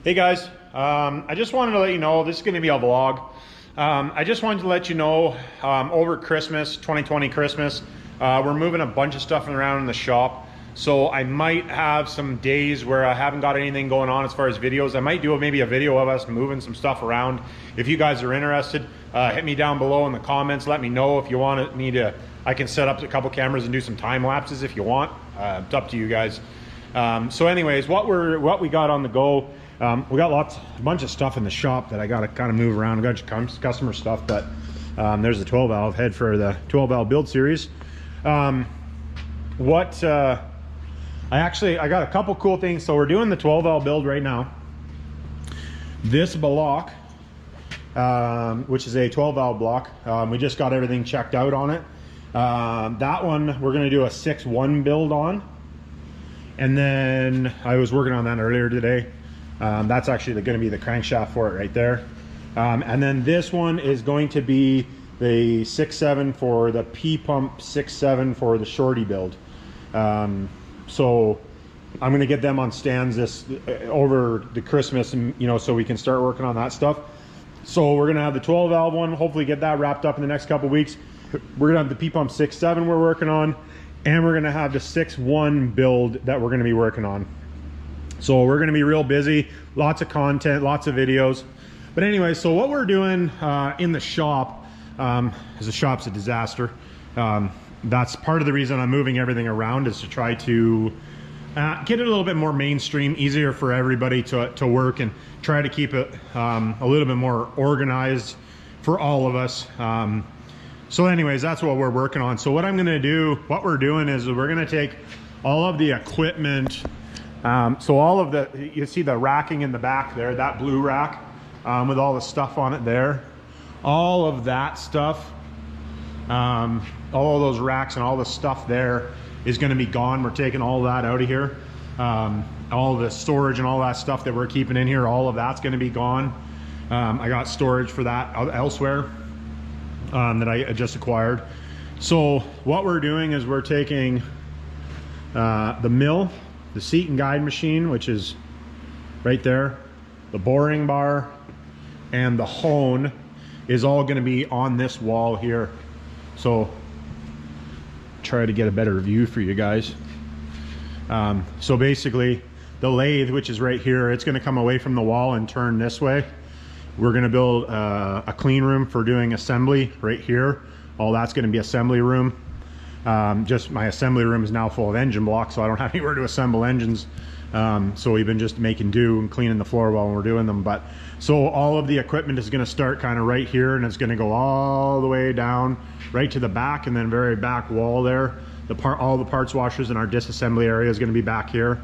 Hey guys, I just wanted to let you know, this is going to be a vlog. I just wanted to let you know, over Christmas, 2020 Christmas, we're moving a bunch of stuff around in the shop. So I might have some days where I haven't got anything going on as far as videos. I might do maybe a video of us moving some stuff around. If you guys are interested, hit me down below in the comments. Let me know if you want me to, I can set up a couple cameras and do some time lapses if you want. It's up to you guys. So anyways, what we got on the go, we got a bunch of stuff in the shop that I got to kind of move around. I got customer stuff, but there's the 12 valve head for the 12 valve build series. I got a couple cool things. So we're doing the 12 valve build right now. This block, which is a 12 valve block, we just got everything checked out on it. That one we're going to do a 6-1 build on. And then I was working on that earlier today. That's actually going to be the crankshaft for it right there. And then this one is going to be the 6.7 for the P-pump 6.7 for the shorty build. So I'm going to get them on stands over the Christmas, and so we can start working on that stuff. So we're going to have the 12 valve one, hopefully get that wrapped up in the next couple weeks. We're going to have the P-pump 6.7 we're working on, and we're going to have the 6.1 build that we're going to be working on. So we're going to be real busy, lots of content, lots of videos. But anyway, so what we're doing in the shop, because the shop's a disaster. That's part of the reason I'm moving everything around, is to try to get it a little bit more mainstream, easier for everybody to work, and try to keep it a little bit more organized for all of us. So anyways, that's what we're working on. So what we're doing is we're gonna take all of the equipment. So all of you see the racking in the back there, that blue rack with all the stuff on it there. All of that stuff, all of those racks and all the stuff there is gonna be gone. We're taking all that out of here. All the storage and all that stuff that we're keeping in here, all of that's gonna be gone. I got storage for that elsewhere. That I just acquired. So what we're doing is we're taking the mill, the seat and guide machine, which is right there, the boring bar, and the hone is all going to be on this wall here. So try to get a better view for you guys. So basically the lathe, which is right here, it's going to come away from the wall and turn this way. We're going to build a clean room for doing assembly right here. All that's going to be assembly room. Just my assembly room is now full of engine blocks, so I don't have anywhere to assemble engines. So we've been just making do and cleaning the floor while we're doing them. But so all of the equipment is going to start kind of right here, and it's going to go all the way down right to the back, and then very back wall there. All the parts washers and our disassembly area is going to be back here.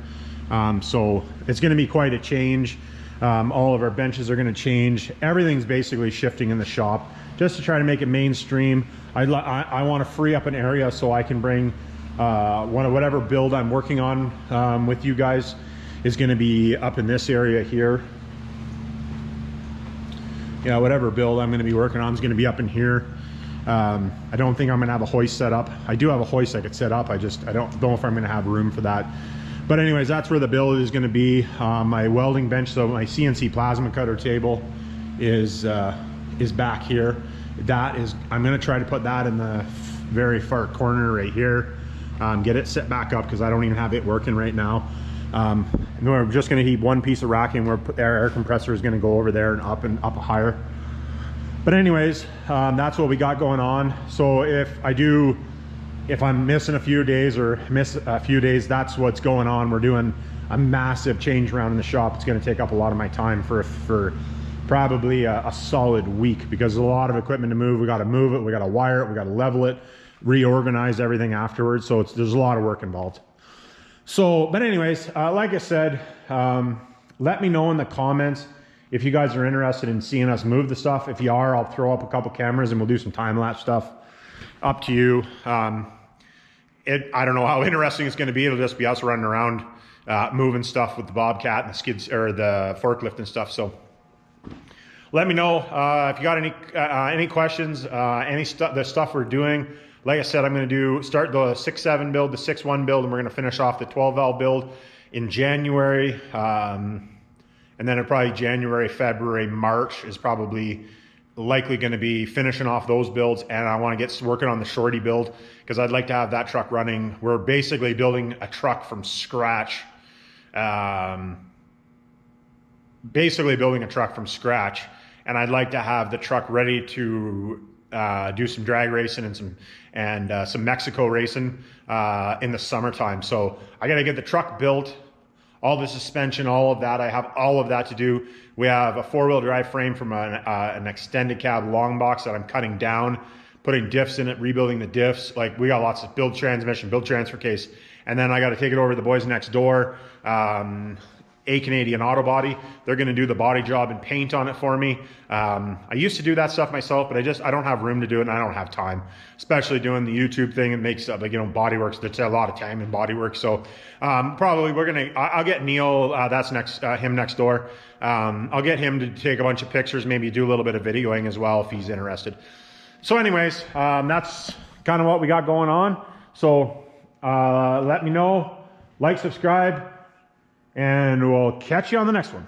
So it's going to be quite a change. All of our benches are going to change. Everything's basically shifting in the shop just to try to make it mainstream. I want to free up an area so I can bring whatever build I'm working on with you guys is going to be up in this area here. Yeah, whatever build I'm going to be working on is going to be up in here. I don't think I'm going to have a hoist set up. I do have a hoist I could set up. I don't know if I'm going to have room for that. But anyways, that's where the build is going to be. My welding bench, so my CNC plasma cutter table is back here. I'm going to try to put that in the very far corner right here. Get it set back up because I don't even have it working right now. And we're just going to heat one piece of racking where our air compressor is going to go over there and up higher. But anyways, that's what we got going on. So if I'm missing a few days or miss a few days, that's what's going on. We're doing a massive change around in the shop. It's going to take up a lot of my time for probably a solid week, because there's a lot of equipment to move. We got to move it, we got to wire it, we got to level it, reorganize everything afterwards. So there's a lot of work involved. So, but anyways, like I said, let me know in the comments if you guys are interested in seeing us move the stuff. If you are, I'll throw up a couple cameras and we'll do some time-lapse stuff. Up to you. I don't know how interesting it's going to be. It'll just be us running around moving stuff with the Bobcat and the skids, or the forklift and stuff. So let me know if you got any questions, the stuff we're doing. Like I said, I'm going to start the 6.7 build, the 6.1 build, and we're going to finish off the 12 valve build in January. And then probably January, February, March is probably likely going to be finishing off those builds. And I want to get working on the shorty build because I'd like to have that truck running. We're basically building a truck from scratch. And I'd like to have the truck ready to do some drag racing and some Mexico racing in the summertime. So I got to get the truck built, all the suspension, all of that. I have all of that to do. We have a 4-wheel drive frame from an extended cab long box that I'm cutting down, putting diffs in it, rebuilding the diffs. Like, we got lots of build transmission, build transfer case. And then I got to take it over to the boys next door, A Canadian Auto Body. They're going to do the body job and paint on it for me. I used to do that stuff myself, but I don't have room to do it, and I don't have time, especially doing the YouTube thing. It makes bodyworks. That's a lot of time in bodywork. So probably I'll get Neil. That's him next door. I'll get him to take a bunch of pictures, maybe do a little bit of videoing as well if he's interested. So anyways, that's kind of what we got going on. So let me know, like, subscribe, and we'll catch you on the next one.